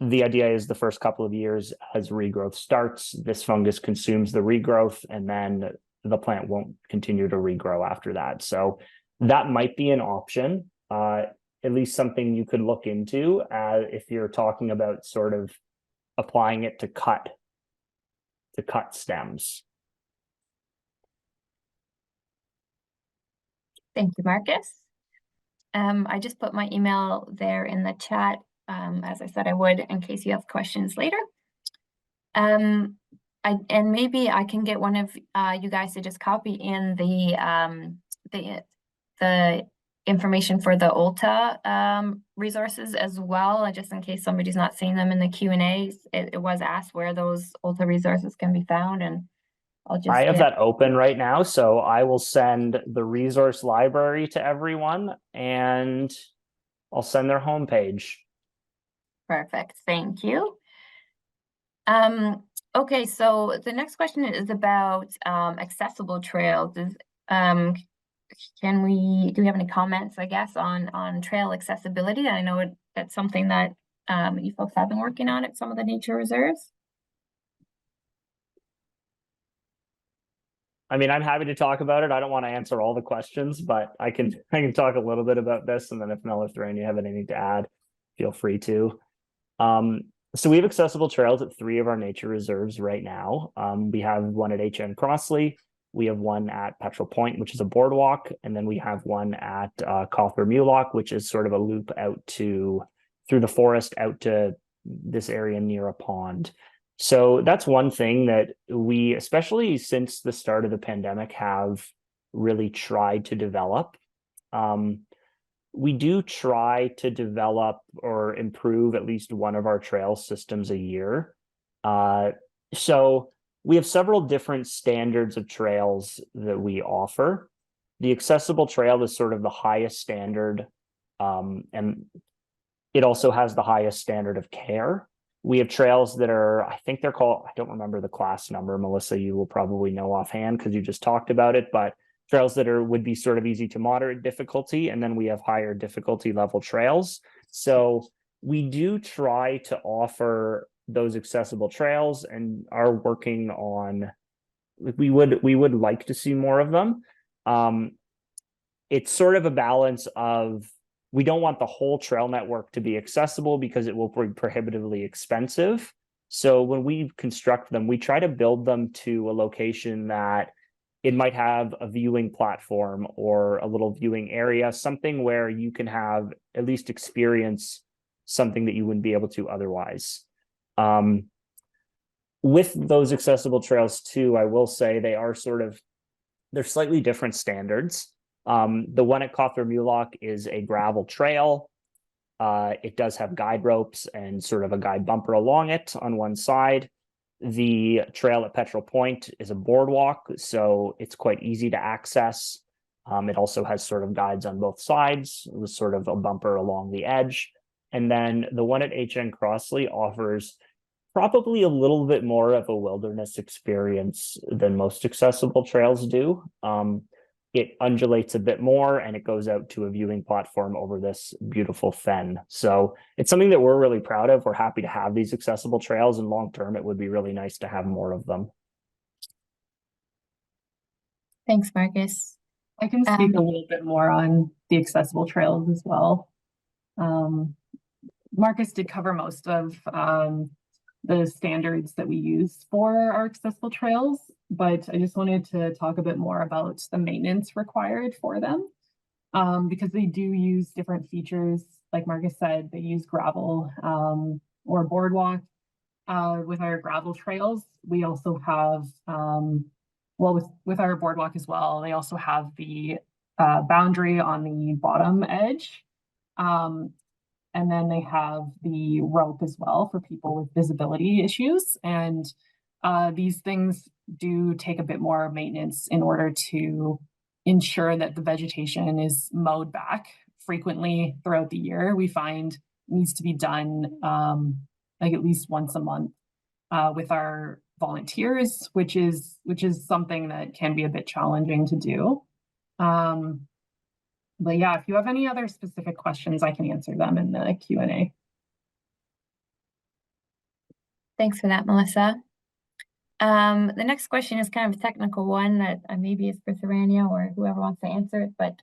the idea is the first couple of years as regrowth starts, this fungus consumes the regrowth, and then the plant won't continue to regrow after that. So that might be an option, at least something you could look into if you're talking about sort of applying it to cut stems. Thank you, Marcus. I just put my email there in the chat, as I said I would, in case you have questions later. And maybe I can get one of you guys to just copy in the information for the ULTA resources as well, just in case somebody's not seeing them in the Q&A. It was asked where those ULTA resources can be found, and I have that open right now, so I will send the resource library to everyone, and I'll send their homepage. Perfect, thank you. Okay, so the next question is about accessible trails. Um, do we have any comments, I guess, on trail accessibility? I know that's something that you folks have been working on at some of the nature reserves. I mean, I'm happy to talk about it. I don't want to answer all the questions, but I can talk a little bit about this, and then if Mel or Thorane, you have anything to add, feel free to. So we have accessible trails at 3 of our nature reserves right now. We have one at HN Crossley, we have one at Petrel Point, which is a boardwalk, and then we have one at Cawthra Mulock, which is sort of a loop out to through the forest out to this area near a pond. So that's one thing that we, especially since the start of the pandemic, have really tried to develop. We do try to develop or improve at least one of our trail systems a year. So we have several different standards of trails that we offer. The accessible trail is sort of the highest standard, and it also has the highest standard of care. We have trails that are, I think they're called, I don't remember the class number, Melissa, you will probably know offhand because you just talked about it, but trails that would be sort of easy to moderate difficulty, and then we have higher difficulty level trails. So we do try to offer those accessible trails and are working on, we would like to see more of them. It's sort of a balance of, we don't want the whole trail network to be accessible because it will be prohibitively expensive. So when we construct them, we try to build them to a location that it might have a viewing platform or a little viewing area, something where you can have at least experience something that you wouldn't be able to otherwise. With those accessible trails too, I will say they're slightly different standards. The one at Cawthra Mulock is a gravel trail. It does have guide ropes and sort of a guide bumper along it on one side. The trail at Petrel Point is a boardwalk, so it's quite easy to access. It also has sort of guides on both sides with sort of a bumper along the edge. And then the one at HN Crossley offers probably a little bit more of a wilderness experience than most accessible trails do. It undulates a bit more and it goes out to a viewing platform over this beautiful fen. So it's something that we're really proud of. We're happy to have these accessible trails, and long term, it would be really nice to have more of them. Thanks, Marcus. I can speak a little bit more on the accessible trails as well. Marcus did cover most of the standards that we use for our accessible trails, but I just wanted to talk a bit more about the maintenance required for them, because they do use different features. Like Marcus said, they use gravel or boardwalk. With our gravel trails, we also have, well, with our boardwalk as well, they also have the boundary on the bottom edge. And then they have the rope as well for people with visibility issues. And these things do take a bit more maintenance in order to ensure that the vegetation is mowed back frequently throughout the year. We find needs to be done like at least once a month with our volunteers, which is something that can be a bit challenging to do. But yeah, if you have any other specific questions, I can answer them in the Q&A. Thanks for that, Melissa. The next question is kind of a technical one that maybe is for Thorane or whoever wants to answer it, but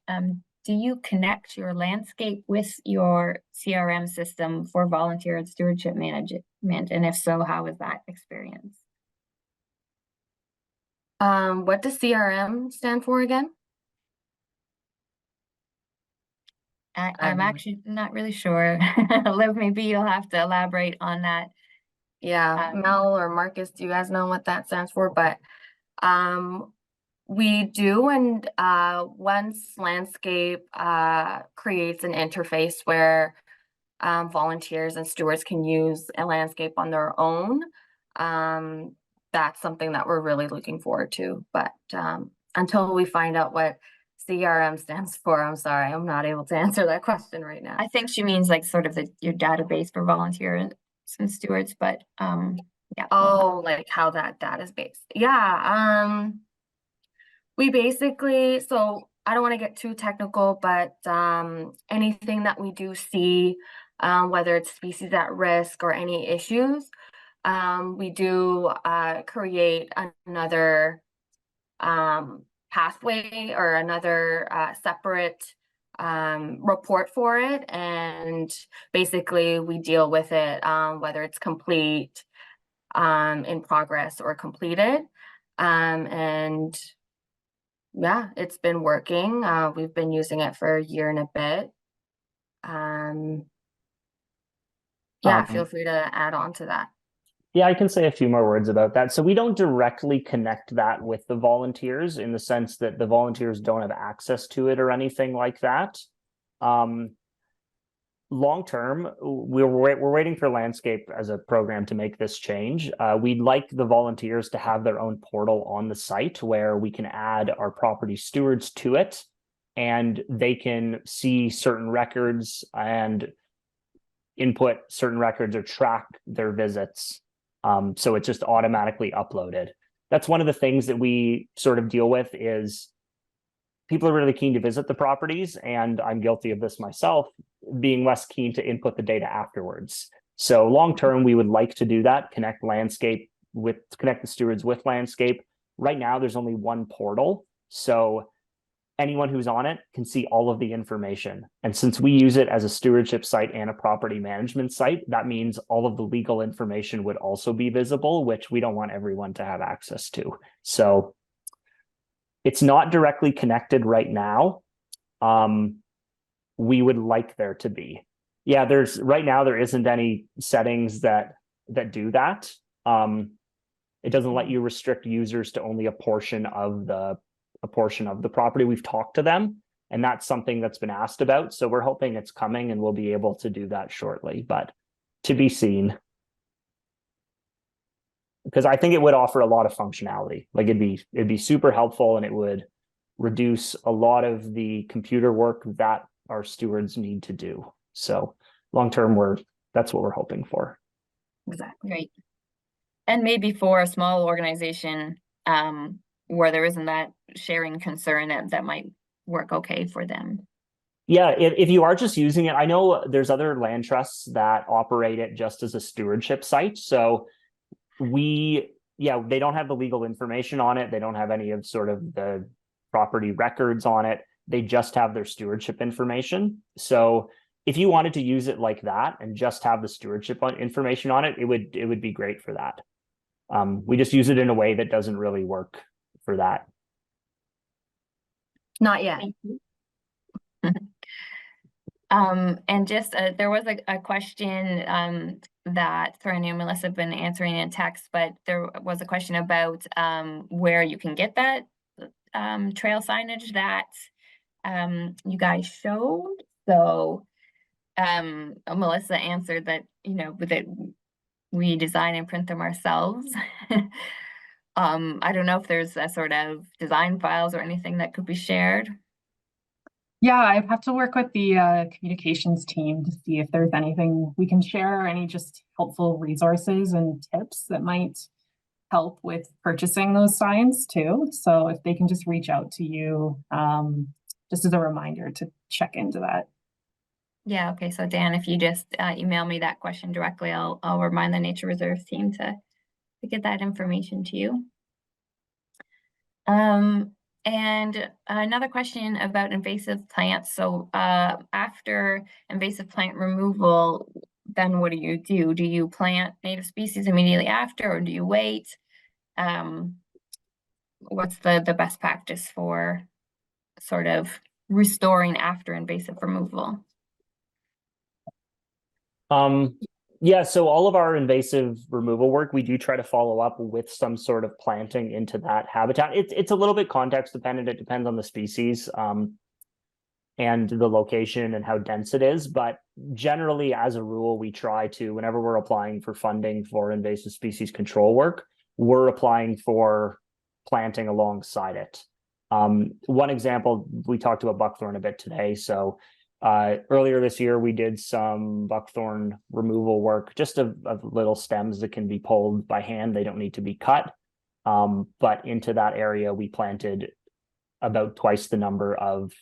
do you connect your landscape with your CRM system for volunteer and stewardship management? And if so, how is that experience? What does CRM stand for again? I'm actually not really sure. Liv, maybe you'll have to elaborate on that. Yeah, Mel or Marcus, do you guys know what that stands for? But we do, and once Landscape creates an interface where volunteers and stewards can use a landscape on their own, that's something that we're really looking forward to. But until we find out what CRM stands for, I'm sorry, I'm not able to answer that question right now. I think she means like sort of your database for volunteers and stewards, but Yeah. Oh, like how that data is based. Yeah, we basically, so I don't want to get too technical, but anything that we do see, whether it's species at risk or any issues, we do create another pathway or another separate report for it, and basically we deal with it, whether it's complete, in progress, or completed. And yeah, it's been working. We've been using it for a year and a bit. Yeah, feel free to add on to that. Yeah, I can say a few more words about that. So we don't directly connect that with the volunteers in the sense that the volunteers don't have access to it or anything like that. Long term, we're waiting for Landscape as a program to make this change. We'd like the volunteers to have their own portal on the site where we can add our property stewards to it, and they can see certain records and input certain records or track their visits. So it's just automatically uploaded. That's one of the things that we sort of deal with is people are really keen to visit the properties, and I'm guilty of this myself, being less keen to input the data afterwards. So long term, we would like to do that, connect the stewards with Landscape. Right now, there's only one portal, so anyone who's on it can see all of the information. And since we use it as a stewardship site and a property management site, that means all of the legal information would also be visible, which we don't want everyone to have access to. So it's not directly connected right now. We would like there to be. Yeah, right now there isn't any settings that do that. It doesn't let you restrict users to only a portion of the property. We've talked to them, and that's something that's been asked about. So we're hoping it's coming, and we'll be able to do that shortly, but to be seen. Because I think it would offer a lot of functionality. Like it'd be super helpful, and it would reduce a lot of the computer work that our stewards need to do. So long term, that's what we're hoping for. Exactly. Great. And maybe for a small organization where there isn't that sharing concern, that might work okay for them. Yeah, if you are just using it, I know there's other land trusts that operate it just as a stewardship site. So they don't have the legal information on it. They don't have any of sort of the property records on it. They just have their stewardship information. So if you wanted to use it like that and just have the stewardship information on it, it would be great for that. We just use it in a way that doesn't really work for that. Not yet. And just there was a question that, sorry, I knew Melissa had been answering in text, but there was a question about where you can get that trail signage that you guys showed. So Melissa answered that, that we design and print them ourselves. I don't know if there's a sort of design files or anything that could be shared. Yeah, I'd have to work with the communications team to see if there's anything we can share, any just helpful resources and tips that might help with purchasing those signs too. So if they can just reach out to you, just as a reminder to check into that. Yeah, okay. So Dan, if you just email me that question directly, I'll remind the Nature Reserves team to get that information to you. And another question about invasive plants. So after invasive plant removal, then what do you do? Do you plant native species immediately after, or do you wait? What's the best practice for sort of restoring after invasive removal? Yeah, so all of our invasive removal work, we do try to follow up with some sort of planting into that habitat. It's a little bit context dependent. It depends on the species and the location and how dense it is. But generally, as a rule, we try to, whenever we're applying for funding for invasive species control work, we're applying for planting alongside it. One example, we talked about buckthorn a bit today. So Earlier this year, we did some buckthorn removal work, just of little stems that can be pulled by hand. They don't need to be cut. But into that area, we planted about twice the number of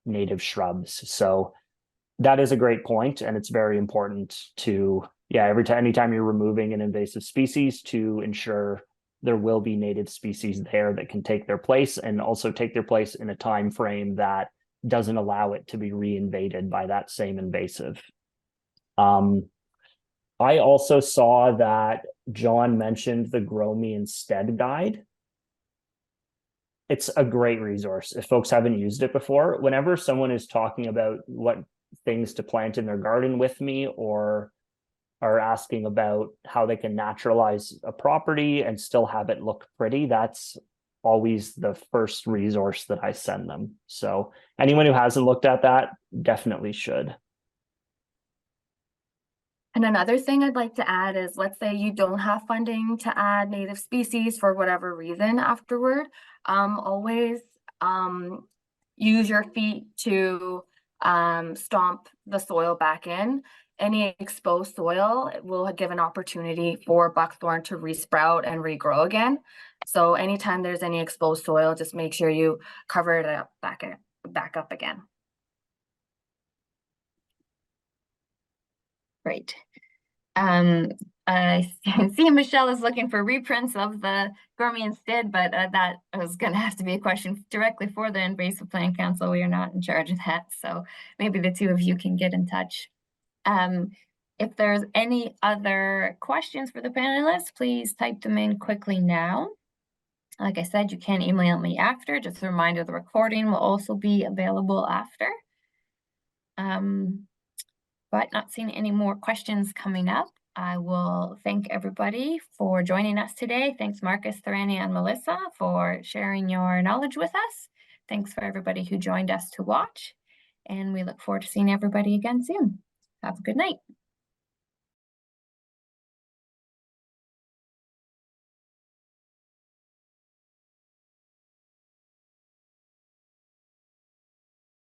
native shrubs. So that is a great point, and it's very important to, anytime you're removing an invasive species, to ensure there will be native species there that can take their place, and also take their place in a time frame that doesn't allow it to be reinvaded by that same invasive. I also saw that John mentioned the Grow Me Instead guide. It's a great resource if folks haven't used it before. Whenever someone is talking about what things to plant in their garden with me, or are asking about how they can naturalize a property and still have it look pretty, that's always the first resource that I send them. So anyone who hasn't looked at that definitely should. And another thing I'd like to add is, let's say you don't have funding to add native species for whatever reason afterward, always use your feet to stomp the soil back in. Any exposed soil will give an opportunity for buckthorn to resprout and regrow again. So anytime there's any exposed soil, just make sure you cover it up back up again. Great. I see Michelle is looking for reprints of the Grow Me Instead, but that was going to have to be a question directly for the Invasive Plant Council. We are not in charge of that, so maybe the two of you can get in touch. If there's any other questions for the panelists, please type them in quickly now. Like I said, you can email me after. Just a reminder, the recording will also be available after. But not seeing any more questions coming up, I will thank everybody for joining us today. Thanks, Marcus, Thorani, and Melissa, for sharing your knowledge with us. Thanks for everybody who joined us to watch, and we look forward to seeing everybody again soon. Have a good night.